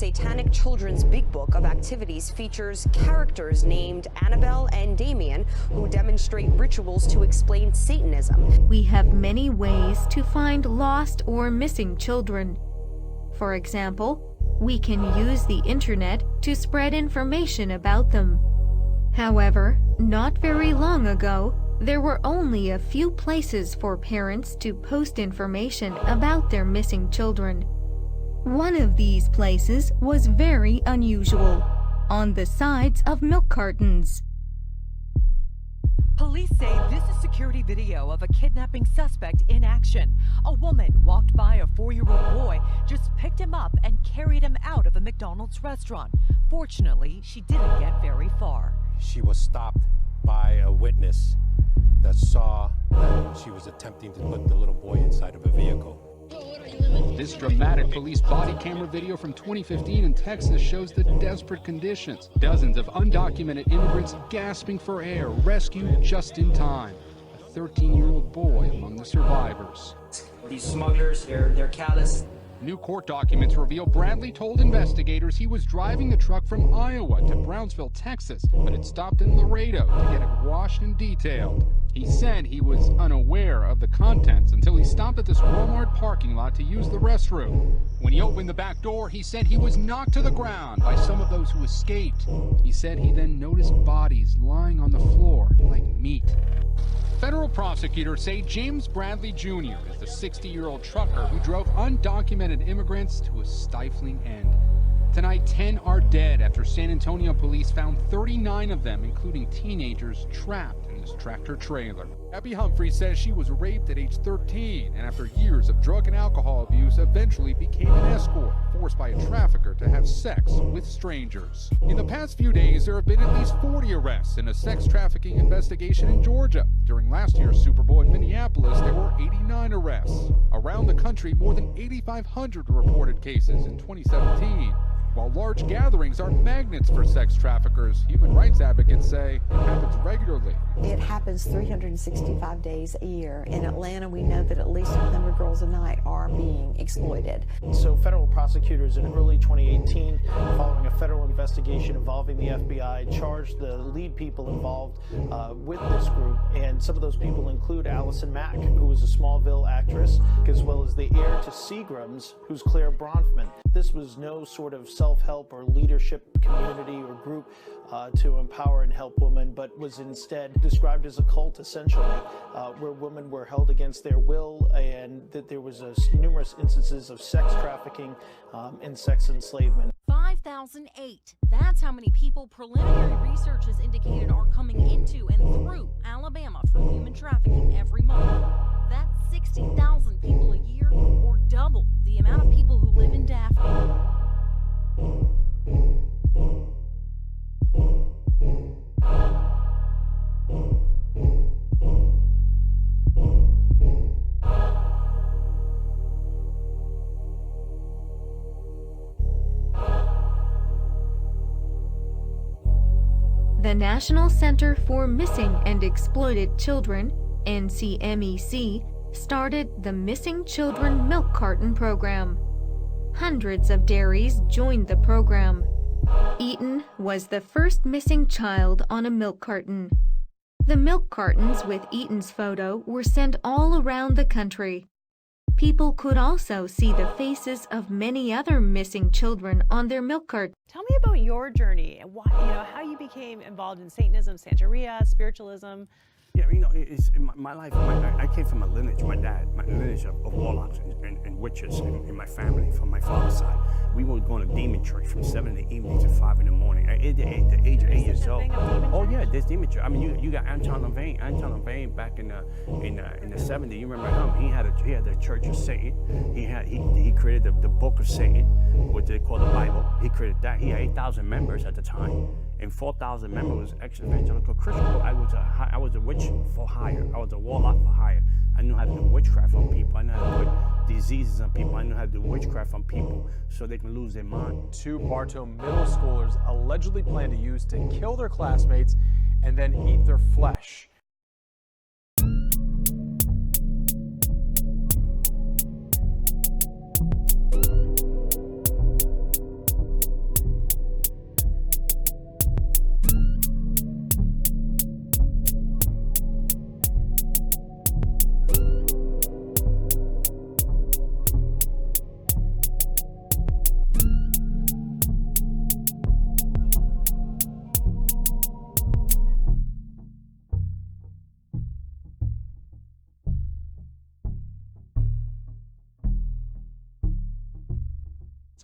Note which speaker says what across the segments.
Speaker 1: Satanic Children's Big Book of Activities features characters named Annabelle and Damien who demonstrate rituals to explain Satanism.
Speaker 2: We have many ways to find lost or missing children. For example, we can use the internet to spread information about them. However, not very long ago, there were only a few places for parents to post information about their missing children. One of these places was very unusual, on the sides of milk cartons.
Speaker 3: Police say this is security video of a kidnapping suspect in action. A woman walked by a 4-year-old boy, just picked him up and carried him out of a McDonald's restaurant. Fortunately, she didn't get very far.
Speaker 4: She was stopped by a witness that saw that she was attempting to put the little boy inside of a vehicle.
Speaker 5: This dramatic police body camera video from 2015 in Texas shows the desperate conditions. Dozens of undocumented immigrants gasping for air, rescued just in time. A 13-year-old boy among the survivors.
Speaker 6: These smugglers, they're callous.
Speaker 5: New court documents reveal Bradley told investigators he was driving the truck from Iowa to Brownsville, Texas, but had stopped in Laredo to get it washed and detailed. He said he was unaware of the contents until he stopped at this Walmart parking lot to use the restroom. When he opened the back door, he said he was knocked to the ground by some of those who escaped. He said he then noticed bodies lying on the floor like meat. Federal prosecutors say James Bradley Jr. is the 60-year-old trucker who drove undocumented immigrants to a stifling end. Tonight, 10 are dead after San Antonio police found 39 of them, including teenagers, trapped in this tractor trailer. Abby Humphrey says she was raped at age 13 and after years of drug and alcohol abuse eventually became an escort, forced by a trafficker to have sex with strangers. In the past few days, there have been at least 40 arrests in a sex trafficking investigation in Georgia. During last year's Super Bowl in Minneapolis, there were 89 arrests. Around the country, more than 8,500 reported cases in 2017. While large gatherings are magnets for sex traffickers, human rights advocates say it happens regularly.
Speaker 7: It happens 365 days a year. In Atlanta, we know that at least 100 girls a night are being exploited.
Speaker 8: So federal prosecutors in early 2018, following a federal investigation involving the FBI, charged the lead people involved with this group. And some of those people include Allison Mack, who was a Smallville actress, as well as the heir to Seagram's, who's Claire Bronfman. This was no sort of self-help or leadership community or group to empower and help women, but was instead described as a cult, essentially, where women were held against their will, and that there was numerous instances of sex trafficking and sex enslavement.
Speaker 3: 5,008. That's how many people preliminary research has indicated are coming into and through Alabama from human trafficking every month. That's 60,000 people a year, or double the amount of people who live in Daphne.
Speaker 2: The National Center for Missing and Exploited Children, NCMEC, started the Missing Children Milk Carton Program. Hundreds of dairies joined the program. Eaton was the first missing child on a milk carton. The milk cartons with Eaton's photo were sent all around the country. People could also see the faces of many other missing children on their milk cart.
Speaker 9: Tell me about your journey and why, how you became involved in Satanism, Santeria, spiritualism.
Speaker 10: Yeah, it's in my life. I came from a lineage. My lineage of warlocks and witches in my family from my father's side. We were going to demon church from 7 in the evening to 5 in the morning. At the age of 8 years old. Oh yeah, there's demon church. I mean, you got Anton LaVey. Anton LaVey back in the 70s. You remember him? He had the Church of Satan. He created the Book of Satan, what they call the Bible. He created that. He had 8,000 members at the time, and 4,000 members was ex-evangelical Christian. I was a witch for hire. I was a warlock for hire. I knew how to do witchcraft on people. I knew how to put diseases on people. I knew how to do witchcraft on people so they can lose their mind.
Speaker 11: 2 Bartow middle schoolers allegedly plan to use to kill their classmates and then eat their flesh.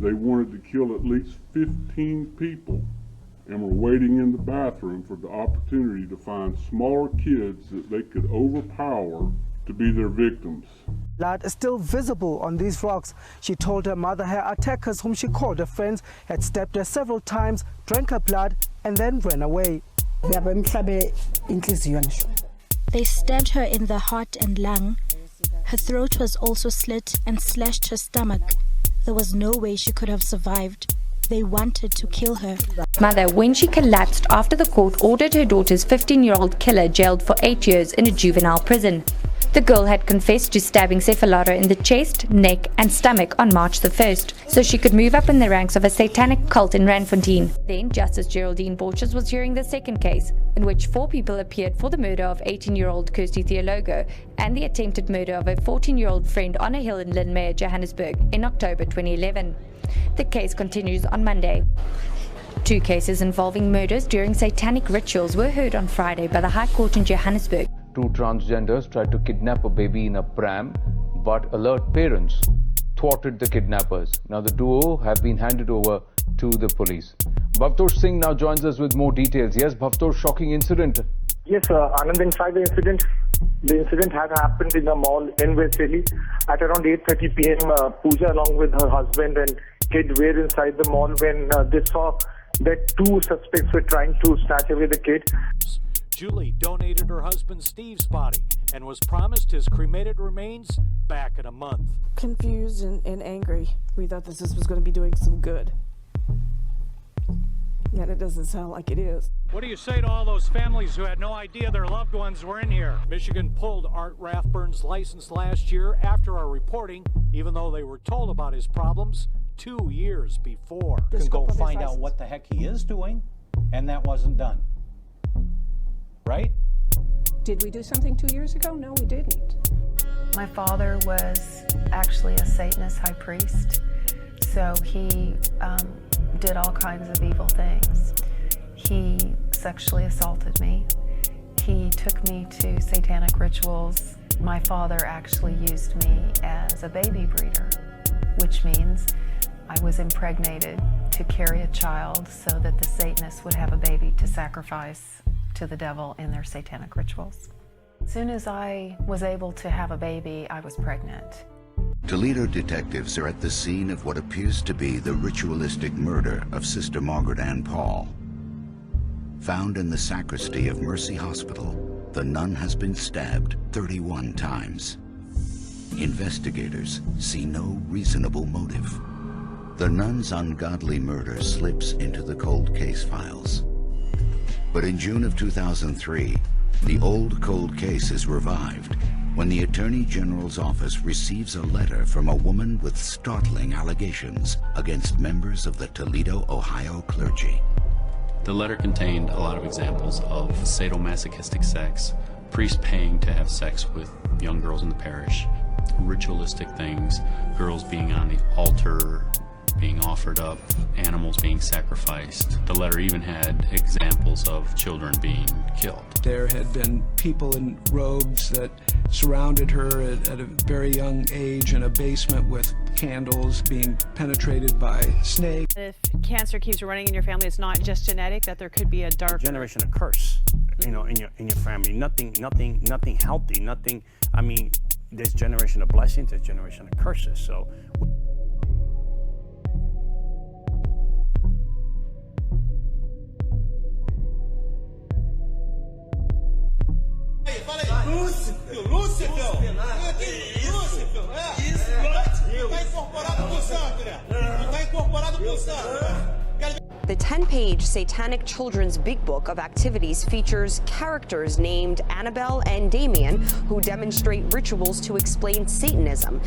Speaker 12: They wanted to kill at least 15 people and were waiting in the bathroom for the opportunity to find smaller kids that they could overpower to be their victims.
Speaker 13: Blood is still visible on these rocks. She told her mother her attackers, whom she called her friends, had stabbed her several times, drank her blood, and then ran away.
Speaker 14: They stabbed her in the heart and lung. Her throat was also slit and slashed her stomach. There was no way she could have survived. They wanted to kill her.
Speaker 15: Mother, when she collapsed after the court ordered her daughter's 15-year-old killer jailed for 8 years in a juvenile prison. The girl had confessed to stabbing Cephalado in the chest, neck and stomach on March the 1st, so she could move up in the ranks of a satanic cult in Randfontein. Then Justice Geraldine Borchers was hearing the second case, in which 4 people appeared for the murder of 18-year-old Kirsty Theologo and the attempted murder of a 14-year-old friend on a hill in Lynmere, Johannesburg, in October 2011. The case continues on Monday. 2 cases involving murders during satanic rituals were heard on Friday by the High Court in Johannesburg.
Speaker 16: 2 transgenders tried to kidnap a baby in a pram, but alert parents thwarted the kidnappers. Now the duo have been handed over to the police. Bhavtosh Singh now joins us with more details. Yes, Bhavtosh, shocking incident.
Speaker 17: Yes, Anand, in fact, the incident had happened in a mall in West Delhi. At around 8:30 p.m., Pooja, along with her husband and kid, were inside the mall when they saw that 2 suspects were trying to snatch away the kid.
Speaker 18: Julie donated her husband Steve's body and was promised his cremated remains back in a month.
Speaker 19: Confused and angry. We thought this was going to be doing some good. Yet it doesn't sound like it is.
Speaker 18: What do you say to all those families who had no idea their loved ones were in here? Michigan pulled Art Rathburn's license last year after our reporting, even though they were told about his problems 2 years before.
Speaker 20: You can go find out what the heck he is doing, and that wasn't done. Right?
Speaker 19: Did we do something 2 years ago? No, we didn't.
Speaker 21: My father was actually a Satanist high priest, so he did all kinds of evil things. He sexually assaulted me. He took me to satanic rituals. My father actually used me as a baby breeder, which means I was impregnated to carry a child so that the Satanists would have a baby to sacrifice to the devil in their satanic rituals. As soon as I was able to have a baby, I was pregnant.
Speaker 22: Toledo detectives are at the scene of what appears to be the ritualistic murder of Sister Margaret Ann Paul. Found in the sacristy of Mercy Hospital, the nun has been stabbed 31 times. Investigators see no reasonable motive. The nun's ungodly murder slips into the cold case files. But in June of 2003, the old cold case is revived when the Attorney General's office receives a letter from a woman with startling allegations against members of the Toledo, Ohio clergy.
Speaker 23: The letter contained a lot of examples of sadomasochistic sex, priests paying to have sex with young girls in the parish, ritualistic things, girls being on the altar, being offered up, animals being sacrificed. The letter even had examples of children being killed.
Speaker 24: There had been people in robes that surrounded her at a very young age in a basement with candles, being penetrated by snakes.
Speaker 9: If cancer keeps running in your family, it's not just genetic, that there could be a dark
Speaker 10: generation of curse, you know, in your family. Nothing healthy, nothing. I mean, there's generation of blessings, there's generation of curses. So
Speaker 1: The 10-page Satanic Children's Big Book of Activities features characters named Annabelle and Damien who demonstrate rituals to explain Satanism.